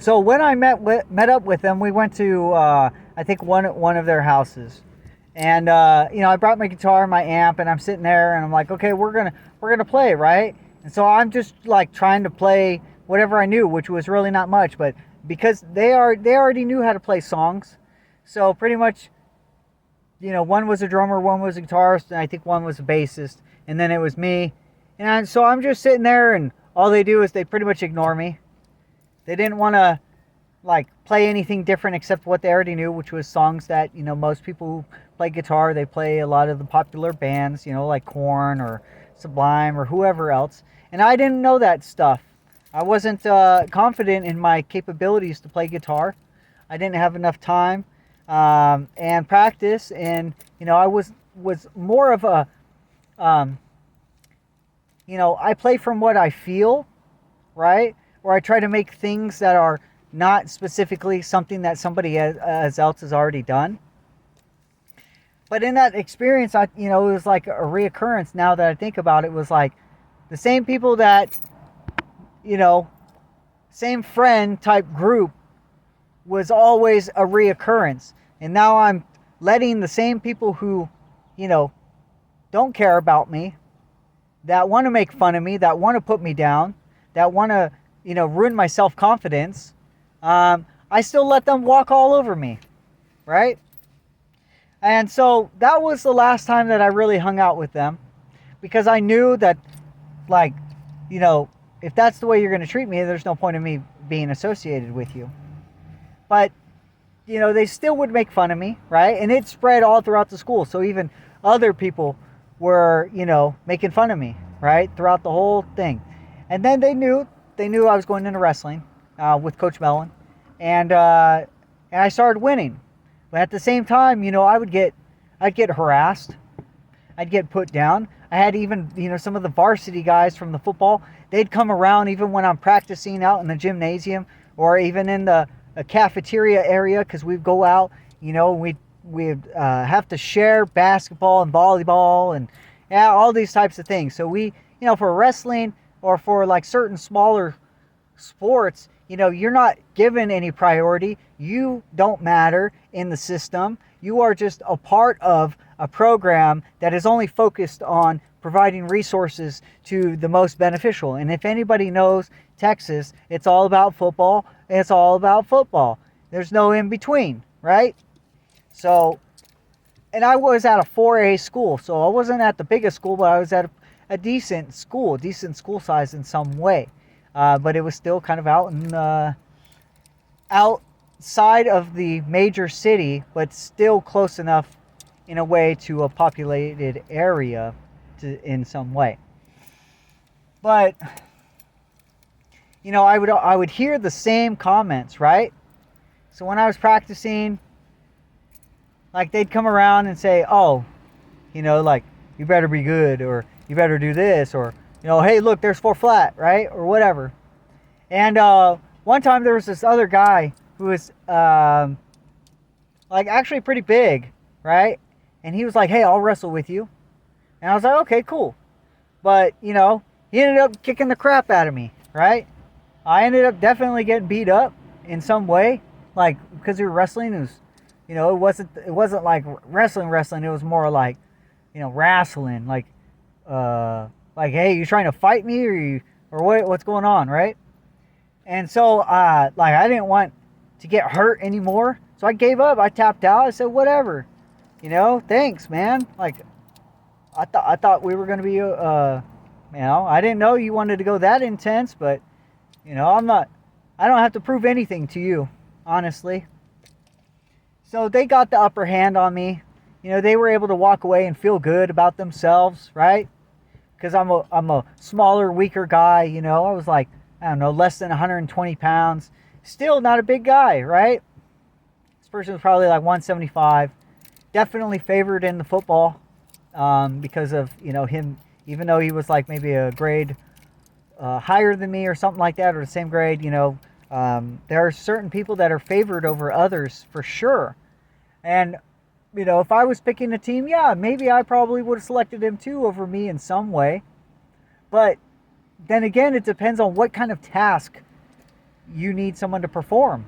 So when I met up with them, we went to I think one of their houses, and I brought my guitar, and my amp, and I'm sitting there, and I'm like, okay, we're gonna play, right? And so I'm just like trying to play whatever I knew, which was really not much, but because they already knew how to play songs, so pretty much, one was a drummer, one was a guitarist, and I think one was a bassist, and then it was me, and so I'm just sitting there, and all they do is they pretty much ignore me. They didn't want to like play anything different except what they already knew, which was songs that most people who play guitar, they play a lot of the popular bands, like Korn or Sublime or whoever else. And I didn't know that stuff. I wasn't confident in my capabilities to play guitar. I didn't have enough time and practice, and I was more of a I play from what I feel, right? Or I try to make things that are not specifically something that somebody else has already done. But in that experience, it was like a reoccurrence. Now that I think about it, it was like the same people that, same friend type group was always a reoccurrence. And now I'm letting the same people who, don't care about me, that want to make fun of me, that want to put me down, that want to, ruin my self-confidence, I still let them walk all over me, right? And so that was the last time that I really hung out with them, because I knew that, like, if that's the way you're going to treat me, there's no point in me being associated with you. But, they still would make fun of me, right? And it spread all throughout the school. So even other people were, making fun of me, right? Throughout the whole thing. And then they knew I was going into wrestling with Coach Mellon. And I started winning. But at the same time, I'd get harassed. I'd get put down. I had even, some of the varsity guys from the football, they'd come around even when I'm practicing out in the gymnasium or even in the cafeteria area, because we'd go out, we'd have to share basketball and volleyball and all these types of things. So we, for wrestling or for like certain smaller sports, you're not given any priority. You don't matter in the system. You are just a part of a program that is only focused on providing resources to the most beneficial. And if anybody knows Texas, it's all about football. It's all about football. There's no in between, right? So, and I was at a 4A school, so I wasn't at the biggest school, but I was at a decent school size in some way. But it was still kind of outside of the major city, but still close enough in a way to a populated area in some way. But I would hear the same comments, right? So when I was practicing, like they'd come around and say, "Oh, like you better be good, or you better do this, or hey, look, there's 4 flat, right?" Or whatever. And one time there was this other guy who was like actually pretty big, right? And he was like, "Hey, I'll wrestle with you." And I was like, "Okay, cool." But he ended up kicking the crap out of me, right? I ended up definitely getting beat up in some way, like because we were wrestling. It was, it wasn't like wrestling. It was more like, wrestling, like hey, you trying to fight me or what's going on, right? And so like I didn't want to get hurt anymore, so I gave up. I tapped out. I said, whatever, thanks, man. Like I thought we were gonna be I didn't know you wanted to go that intense, but I don't have to prove anything to you, honestly. So they got the upper hand on me. They were able to walk away and feel good about themselves, right? Because I'm a smaller, weaker guy, I was like, I don't know, less than 120 pounds. Still not a big guy, right? This person was probably like 175. Definitely favored in the football because of, him, even though he was like maybe a grade higher than me or something like that, or the same grade, there are certain people that are favored over others for sure. And, if I was picking a team, yeah, maybe I probably would have selected him too over me in some way. But then again, it depends on what kind of task, you need someone to perform.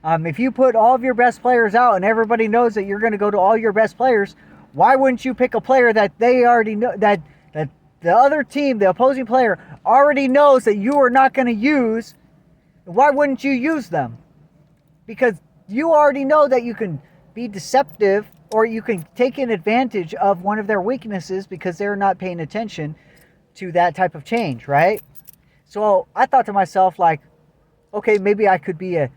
If you put all of your best players out and everybody knows that you're going to go to all your best players, why wouldn't you pick a player that they already know, that the other team, the opposing player, already knows that you are not going to use? Why wouldn't you use them? Because you already know that you can be deceptive, or you can take an advantage of one of their weaknesses because they're not paying attention to that type of change, right? So I thought to myself, like, okay, maybe I could be a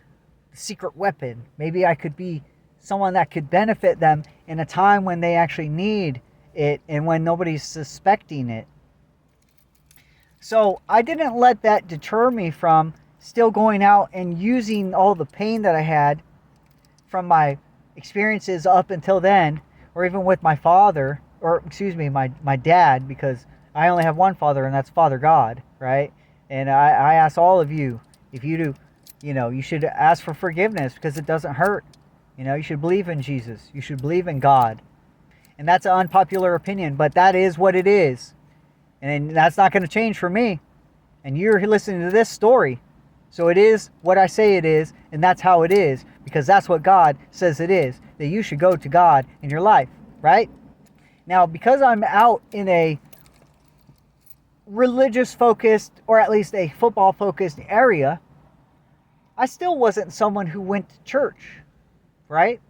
secret weapon. Maybe I could be someone that could benefit them in a time when they actually need it and when nobody's suspecting it. So I didn't let that deter me from still going out and using all the pain that I had from my experiences up until then, or even with my father, or excuse me, my dad, because I only have one father, and that's Father God, right? And I ask all of you, if you do, you should ask for forgiveness because it doesn't hurt. You should believe in Jesus. You should believe in God. And that's an unpopular opinion, but that is what it is. And that's not going to change for me. And you're listening to this story. So it is what I say it is, and that's how it is, because that's what God says it is, that you should go to God in your life, right? Now, because I'm out in a religious-focused, or at least a football-focused area, I still wasn't someone who went to church, right?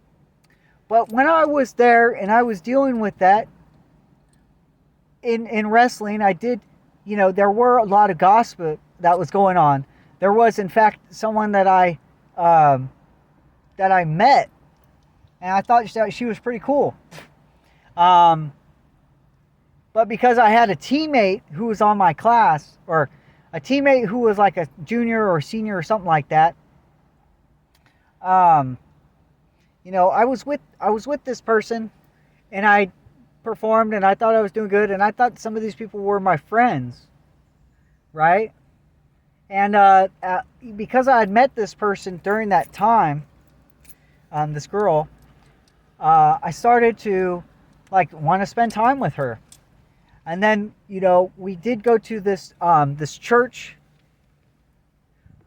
But when I was there and I was dealing with that in wrestling, I did, there were a lot of gossip that was going on. There was, in fact, someone that I met, and I thought she was pretty cool. But because I had a teammate who was on my class, or a teammate who was like a junior or senior or something like that, I was with this person, and I performed, and I thought I was doing good, and I thought some of these people were my friends, right? And because I had met this person during that time, this girl, I started to want to spend time with her. And then, we did go to this church,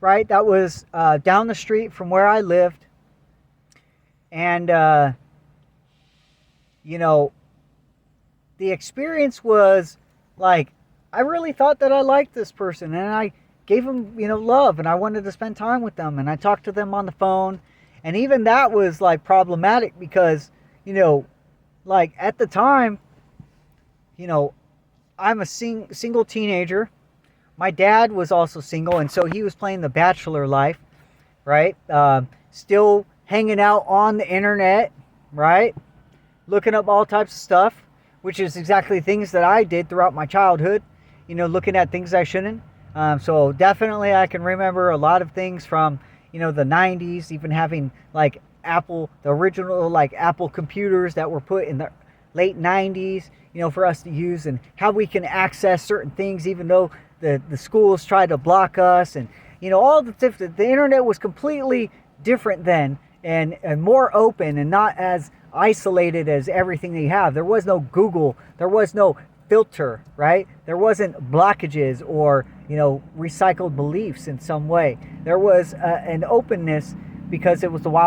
right? That was down the street from where I lived. And, the experience was I really thought that I liked this person, and I gave them, love, and I wanted to spend time with them, and I talked to them on the phone. And even that was problematic because, at the time, I'm a single teenager. My dad was also single, and so he was playing the bachelor life, right? Still hanging out on the internet, right? Looking up all types of stuff, which is exactly things that I did throughout my childhood, looking at things I shouldn't. So definitely I can remember a lot of things from, the 90s, even having Apple, the original Apple computers that were put in the late 90s, for us to use, and how we can access certain things even though the schools tried to block us, and all the internet was completely different then, and more open and not as isolated as everything that you have. There was no Google, there was no filter, right? There wasn't blockages or recycled beliefs in some way. There was an openness because it was the Wild